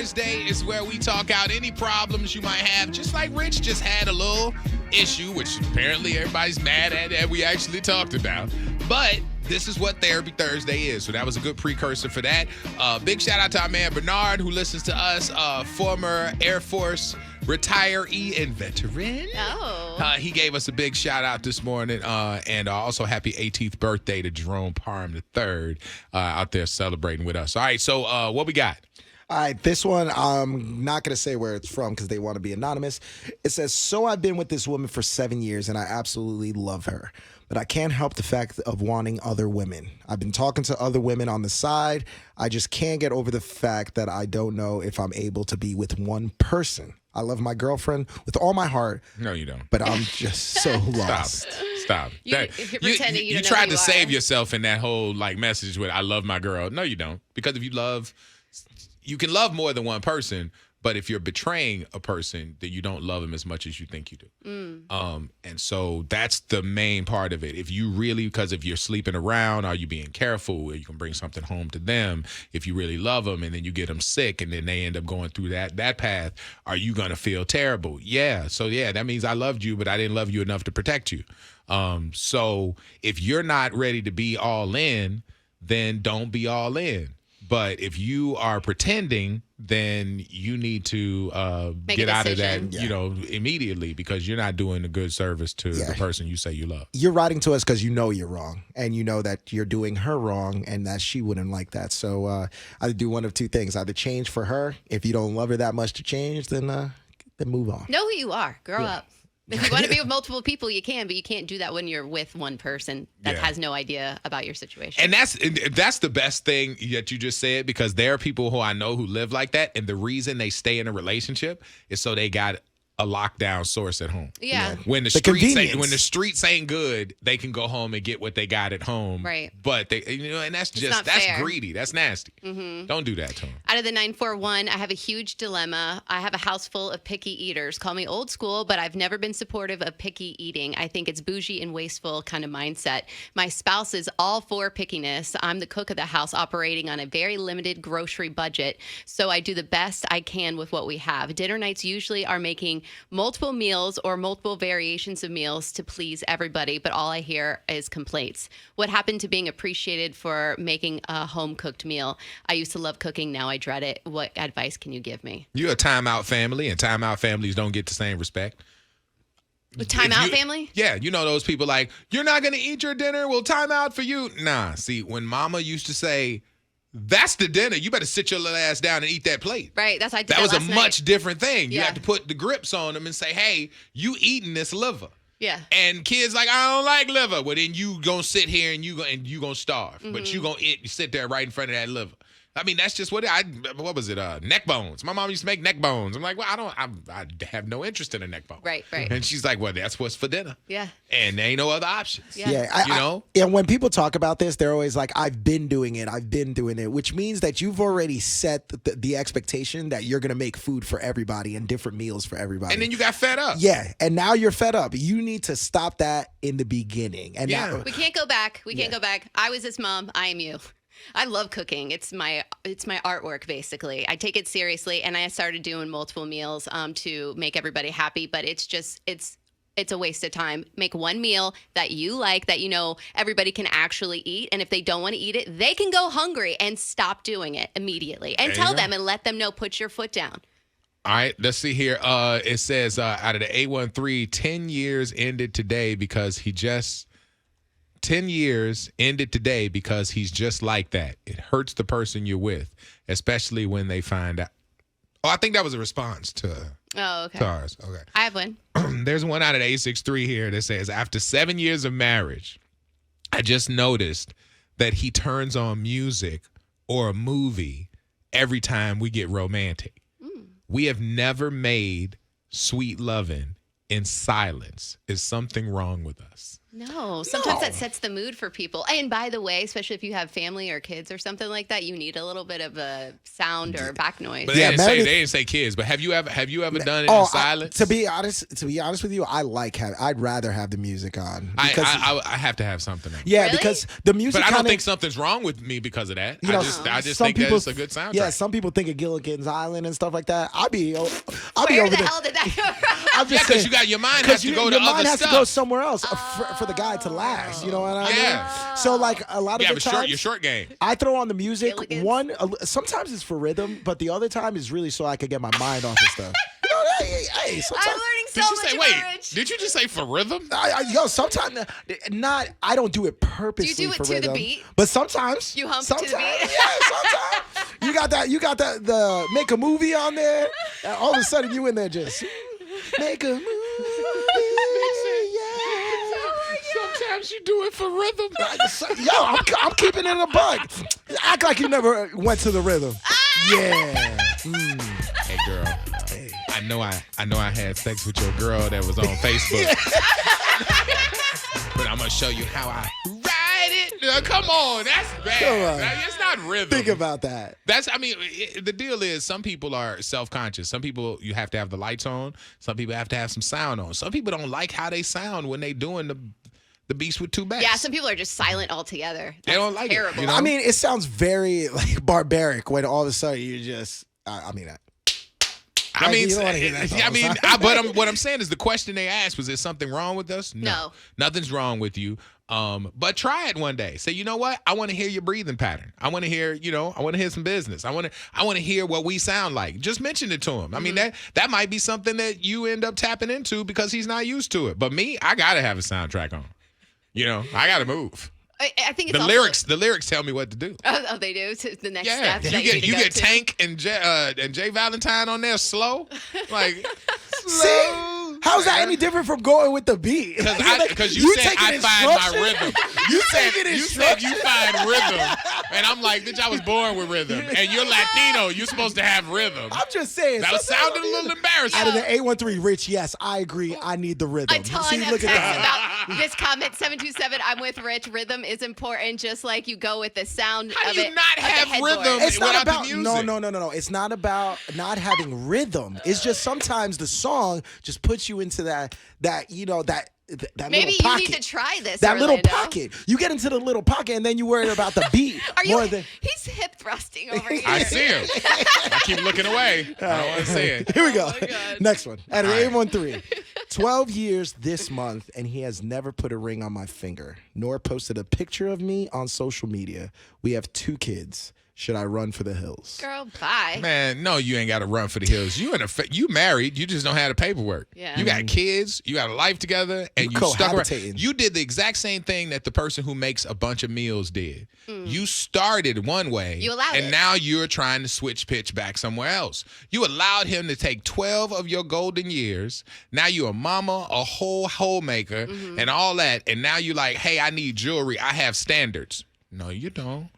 Thursday is where we talk out any problems you might have, just like Rich just had a little issue, which apparently everybody's mad at that we actually talked about. But this is what Therapy Thursday is. So that was a good precursor for that. Big shout out to our man Bernard, who listens to us, former Air Force retiree and veteran. Oh. He gave us a big shout out this morning. And also happy 18th birthday to Jerome Parham III out there celebrating with us. All right, so what we got? All right, this one, I'm not going to say where it's from because they want to be anonymous. It says, so I've been with this woman for 7 years and I absolutely love her. But I can't help the fact of wanting other women. I've been talking to other women on the side. I just can't get over the fact that I don't know if I'm able to be with one person. I love my girlfriend with all my heart. No, you don't. But I'm just so lost. Stop. You're pretending you don't know tried who to you save are. yourself in that whole message with "I love my girl." No, you don't. Because if you can love more than one person. But if you're betraying a person, then you don't love them as much as you think you do. And so that's the main part of it. If you really, because if you're sleeping around, are you being careful? Or you can bring something home to them. If you really love them and then you get them sick and then they end up going through that path, are you going to feel terrible? Yeah. So, yeah, that means I loved you, but I didn't love you enough to protect you. So if you're not ready to be all in, then don't be all in. But if you are pretending, then you need to get out of that, immediately because you're not doing a good service to the person you say you love. You're writing to us because you know you're wrong and you know that you're doing her wrong and that she wouldn't like that. So either do one of two things. Either change for her. If you don't love her that much to change, then move on. Know who you are. Grow up. If you want to be with multiple people, you can, but you can't do that when you're with one person that has no idea about your situation. And that's the best thing that you just said, because there are people who I know who live like that, and the reason they stay in a relationship is so they got a lockdown source at home. Yeah. When the streets ain't good, they can go home and get what they got at home. Right. But and that's fair. greedy. That's nasty. Mm-hmm. Don't do that to them. Out of the 941, I have a huge dilemma. I have a house full of picky eaters. Call me old school, but I've never been supportive of picky eating. I think it's bougie and wasteful kind of mindset. My spouse is all for pickiness. I'm the cook of the house, operating on a very limited grocery budget, so I do the best I can with what we have. Dinner nights usually are making multiple meals or multiple variations of meals to please everybody, but all I hear is complaints. What happened to being appreciated for making a home-cooked meal? I used to love cooking. Now I dread it. What advice can you give me? You're a timeout family, and timeout families don't get the same respect. Timeout family? Yeah, you know those people like, you're not going to eat your dinner? Well, timeout for you. Nah, see, when mama used to say, that's the dinner, you better sit your little ass down and eat that plate. Right, that was last a night. much different thing. You Yeah. have to put the grips on them and say, hey, you eating this liver. Yeah. And kids like, I don't like liver. Well, then you gonna sit here and you gonna starve. Mm-hmm. But you gonna sit there right in front of that liver. I mean, that's just what was it? Neck bones. My mom used to make neck bones. I'm like, well, I have no interest in a neck bone. Right. And she's like, well, that's what's for dinner. Yeah. And there ain't no other options. Yeah. And when people talk about this, they're always like, I've been doing it, which means that you've already set the expectation that you're going to make food for everybody and different meals for everybody. And then you got fed up. Yeah. And now you're fed up. You need to stop that in the beginning. And now, We can't go back. We can't go back. I was this mom. I am you. I love cooking. It's my artwork, basically. I take it seriously, and I started doing multiple meals to make everybody happy, but it's a waste of time. Make one meal that you like, that you know everybody can actually eat, and if they don't want to eat it, they can go hungry, and stop doing it immediately. And tell them and let them know, put your foot down. All right, let's see here. It says out of the 813, 10 years ended today because 10 years ended today because he's just like that. It hurts the person you're with, especially when they find out. Oh, I think that was a response to ours. Okay. I have one. There's one out of the 863 here that says, after 7 years of marriage, I just noticed that he turns on music or a movie every time we get romantic. We have never made sweet loving in silence, is something wrong with us? No, sometimes that sets the mood for people. And by the way, especially if you have family or kids or something like that, you need a little bit of a sound or back noise. But they didn't say kids. But have you ever done it in silence? To be honest with you, I'd rather have the music on. Because, I have to have something on. Yeah, Really? because the music. But I don't think something's wrong with me because of that. I just think that it's a good soundtrack. Yeah, some people think of Gilligan's Island and stuff like that. I'll be Where over the hell did that go from? I'm just because saying, your mind has to go to other stuff. Your mind has to go somewhere else for the guy to last. You know what I mean? Yeah. So like a lot of the times, your short game. I throw on the music. Gilligan's. Sometimes it's for rhythm, but the other time is really so I can get my mind off of stuff. You know, hey, sometimes. I'm learning so much about Rich. Did you just say for rhythm? Sometimes I don't do it purposely. Do you do it for to rhythm, the beat? But sometimes You hump to the beat? Yeah, sometimes. You got the make a movie on there. And all of a sudden you in there just make a movie. Sometimes you do it for rhythm. I'm keeping it a bug. Act like you never went to the rhythm. Yeah. Hey girl. Hey. I know I had sex with your girl that was on Facebook. But I'm gonna show you how I ride it. Come on, that's bad. Come on. It's not rhythm. Think about that. The deal is some people are self-conscious. Some people, you have to have the lights on. Some people have to have some sound on. Some people don't like how they sound when they doing the beast with two backs. Yeah, some people are just silent altogether. They don't like terrible. it. You know? I mean, it sounds very like barbaric when all of a sudden you just. What I'm saying is the question they asked was, is something wrong with us? No. Nothing's wrong with you. But try it one day. Say, you know what? I want to hear your breathing pattern. I want to hear, I want to hear some business. I want to hear what we sound like. Just mention it to him. I mean, that might be something that you end up tapping into because he's not used to it. But me, I got to have a soundtrack on. I got to move. I think it's the lyrics tell me what to do. Oh, they do. So the next step. You get Tank and Jay Valentine on there slow, like slow. See, how's that any different from going with the beat? Because you said I find my rhythm. You said you find rhythm, and I'm like, bitch, I was born with rhythm, and you're Latino. You're supposed to have rhythm. I'm just saying. That sounded a little embarrassing. Out of the 813, Rich, yes, I agree. I need the rhythm. A ton of texts about this comment. 727. I'm with Rich. Rhythm is important, just like you go with the sound How of do you it. not have rhythm It's not without about the music? no. It's not about not having rhythm. It's just sometimes the song just puts you into that Maybe little you pocket. need to try this. That Orlando. little pocket. You get into the little pocket and then you worry about the beat. He's hip thrusting over here. I see him. I keep looking away. I don't want to see it. Here we go. Oh my God. Next one. At 813. 12 years this month, and he has never put a ring on my finger, nor posted a picture of me on social media. We have 2 kids. Should I run for the hills? Girl, bye. Man, no, you ain't got to run for the hills. You married. You just don't have the paperwork. Yeah. You got kids. You got a life together, and you stuck around. You did the exact same thing that the person who makes a bunch of meals did. You started one way, You allowed and it. now you're trying to switch pitch back somewhere else. You allowed him to take 12 of your golden years. Now you're a mama, a whole homemaker, and all that. And now you're like, hey, I need jewelry. I have standards. No, you don't.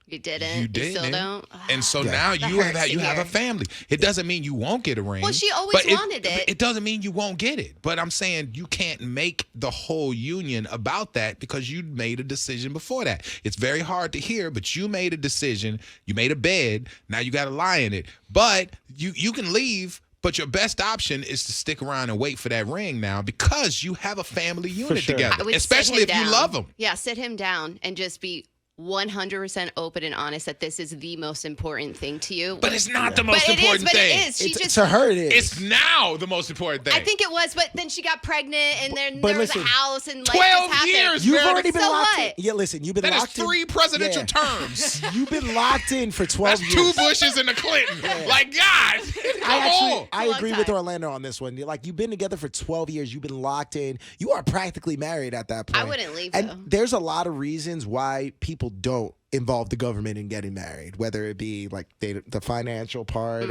You didn't. You didn't. Still don't. And so now you have a family. It doesn't mean you won't get a ring. Well, she always wanted it. It doesn't mean you won't get it. But I'm saying you can't make the whole union about that because you made a decision before that. It's very hard to hear, but you made a decision. You made a bed. Now you got to lie in it. But you can leave. But your best option is to stick around and wait for that ring now because you have a family unit together, I would especially sit him if you down. love them. Yeah, sit him down and just be 100% open and honest that this is the most important thing to you. But it's not the most important but thing. it is. She just To her, it is. It's now the most important thing. I think it was, but then she got pregnant, and then But there was a listen, house, and like 12 this happened. years, You've man. already been So locked in. what? Yeah, listen, you've been That is locked in. 3 presidential Yeah. terms. You've been locked in for 12 That's years. 2 Bushes and a Clinton. Like, God, come on. I long agree with time. Orlando on this one. Like, you've been together for 12 years. You've been locked in. You are practically married at that point. I wouldn't leave, And though. there's a lot of reasons why people don't involve the government in getting married, whether it be like the financial part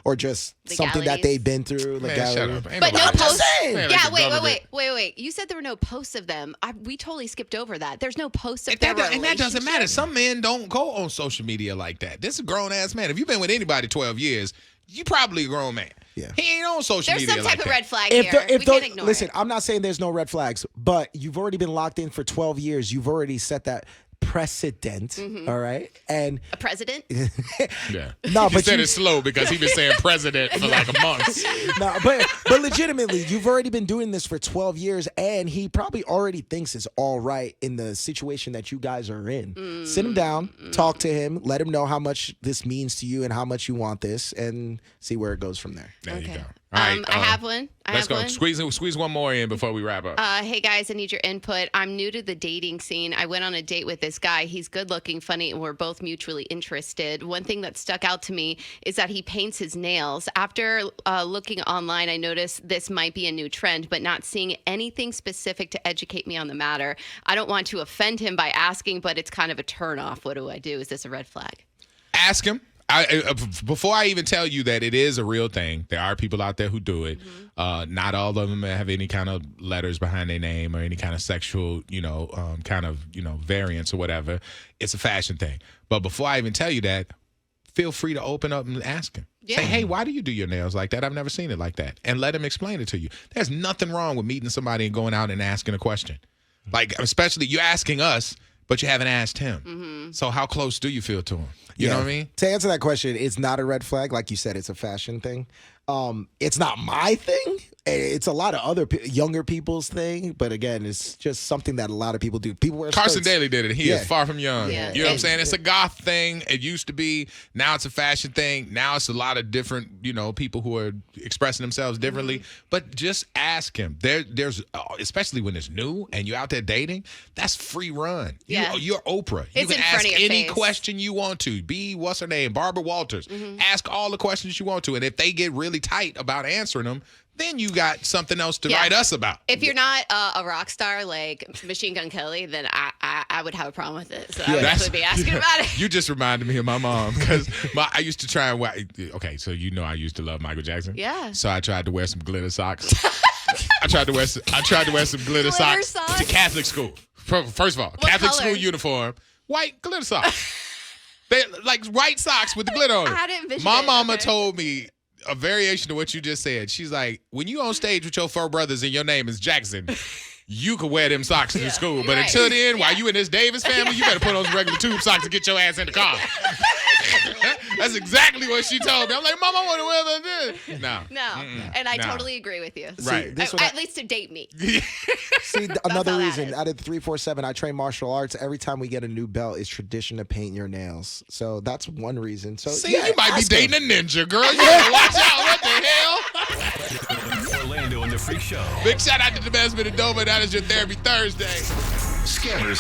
or just something that they've been through. Man, shut up. But no posts. Man, Yeah, like wait. You said there were no posts of them. We totally skipped over that. There's no posts of And their that, and that doesn't relationship. matter. Some men don't go on social media like that. This is a grown-ass man. If you've been with anybody 12 years, you probably a grown man. Yeah. He ain't on social There's media some type like of that. red flag here. We can't ignore listen, it. I'm not saying there's no red flags, but you've already been locked in for 12 years. You've already set that precedent, all right? And A president? Yeah. No, He but said you- it slow because he been saying president for like a month. no, but legitimately, you've already been doing this for 12 years, and he probably already thinks it's all right in the situation that you guys are in. Sit him down, talk to him, let him know how much this means to you and how much you want this, and see where it goes from there. There you Okay. go. All right, I have one. Let's go. Squeeze one more in before we wrap up. Hey guys, I need your input. I'm new to the dating scene. I went on a date with this guy. He's good looking, funny, and we're both mutually interested. One thing that stuck out to me is that he paints his nails. After looking online, I noticed this might be a new trend, but not seeing anything specific to educate me on the matter. I don't want to offend him by asking, but it's kind of a turnoff. What do I do? Is this a red flag? Ask him. Before I even tell you that it is a real thing, there are people out there who do it. Not all of them have any kind of letters behind their name or any kind of sexual, variance or whatever. It's a fashion thing. But before I even tell you that, feel free to open up and ask him. Yeah. Say, hey, why do you do your nails like that? I've never seen it like that. And let him explain it to you. There's nothing wrong with meeting somebody and going out and asking a question. Like, especially you're asking us, but you haven't asked him. So how close do you feel to him? You know what I mean? To answer that question, it's not a red flag. Like you said, it's a fashion thing. It's not my thing. It's a lot of other younger people's thing. But again, it's just something that a lot of people do. People wear Carson skirts. Daly did it. He is far from young. Yeah. You know what I'm saying? It's a goth thing. It used to be. Now it's a fashion thing. Now it's a lot of different, people who are expressing themselves differently. But just ask him. There's especially when it's new and you're out there dating, that's free run. Yeah. You're Oprah. You It's can in ask front of your any face. question you want to. What's her name? Barbara Walters. Ask all the questions you want to. And if they get really tight about answering them, then you got something else to write us about. If you're not a rock star like Machine Gun Kelly, then I would have a problem with it. So I would definitely be asking about it. You just reminded me of my mom because I used to try and okay, so I used to love Michael Jackson. Yeah. So I tried to wear some glitter socks. I tried to wear some glitter socks to Catholic school. First of all, Catholic color? school uniform, white glitter socks. They like white socks with the glitter on it. I had to envision My it, mama okay. told me a variation of what you just said. She's like, when you on stage with your four brothers and your name is Jackson, you could wear them socks to school. But Right. until then, while you in this Davis family, you better put on some regular tube socks and get your ass in the car. That's exactly what she told me. I'm like, Mom, I want to wear this. No. And I No. totally agree with you. Right. This one At least to date me. See, another how that reason, is. out of the 347, I train martial arts. Every time we get a new belt, it's tradition to paint your nails. So that's one reason. So See, you might be ask him. dating a ninja, girl. You better watch out. What the hell? Orlando and the Freak Show. Big shout out to the best bit of Dover. That is your Therapy Thursday. Scammers